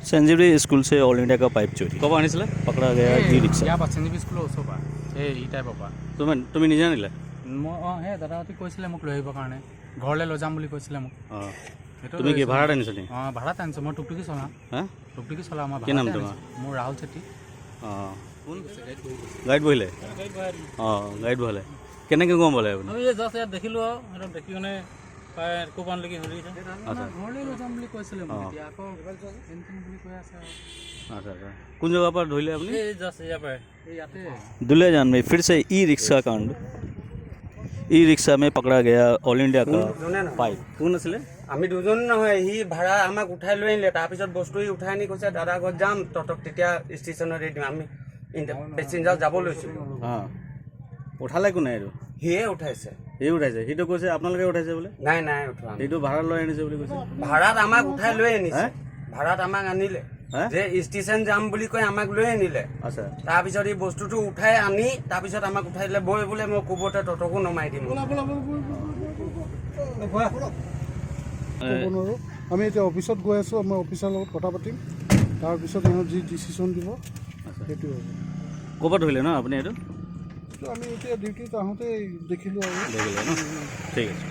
संजीवनी school से all India का pipe चोरी कब आने पकड़ा गया ई रिक्शा ইয়াৰ পৰা চেঞ্জিবি স্কুলৰ ওচৰৰ পৰা এই টাইপৰ পৰা তুমি নিজে আনিলা মই সেই দাদাহঁতে কৈছিলে মোক লৈ আহিবৰ কাৰণে ঘৰলৈ লৈ যাম বুলি কৈছিলে মোক অঁ তুমি কি ভাড়াত আনিছা নি অঁ ভাড়াত আনিছোঁ মই টুকটুকি চলাওঁ হা টুকটুকি চলাওঁ মই কি নাম ভাড়াতে তোমাৰ আনিছোঁ। মোৰ ৰাহুল চেত্ৰী অঁ কোন গাইড বহিলে অঁ গাইড বহালে কেনেকৈ গম পালে আপুনি আমি জাষ্ট ইয়াত দেখিলোঁ আৰু সিহঁতক দেখি মানে প্ৰায় কোপানলৈকে হেৰি আচ্ছা ঘৰলৈ লৈ যাম বুলি কৈছিলে মোক এতিয়া আকৌ এনথিং বুলি কৈ আছে আৰু अच्छा अच्छा कौन जगह पर धोइले अपनी এই জাষ্ট ইয়াৰ পৰাই এই ইয়াতে दुल्हेजान में फिर से ई रिक्शा कांड ई रिक्शा में पकड़ा गया ऑल इंडिया का पाइप कौन असले আমি দুজন নহয় সি ভাড়া আমাক উঠাই লৈ আনিলে তাৰপিছত বস্তু সি উঠাই আনি কৈছে দাদা ঘৰত যাম তহঁতক তেতিয়া ষ্টেচনত এৰি দিম আমি পেচেঞ্জাৰ যাব লৈছিলোঁ हाँ उठाले कोने আৰু সিয়ে উঠাইছে এই উঠাইছে সিটো কৈছে আপোনালোকে উঠাইছে বোলে নাই নাই উঠোৱা নাই। এইটো ভাড়া লৈ আনিছে বুলি কৈছে ভাড়াত আমাক উঠাই লৈ আনিছে ভাড়াত আমাক আনিলে যে ষ্টেচন যাম বুলি কৈ আমাক লৈ আনিলে আচ্ছা তাৰপিছত এই বস্তুটো উঠাই আনি তাৰপিছত আমাক উঠাই দিলে বৈ বোলে মই কোবতে তহঁতকো নমাই দিম ক'ব নোৱাৰোঁ আমি এতিয়া অফিচত গৈ আছোঁ মই অফিচাৰৰ লগত কথা পাতিম তাৰপিছত সিহঁত যি ডিচিশ্যন দিব সেইটো হ'ব ক'ৰবাত ধৰিলে ন আপুনি এইটো কিন্তু আমি এতিয়া ডিউটিত আহোঁতে দেখিলোঁ আৰু দেখিলে ন ঠিক আছে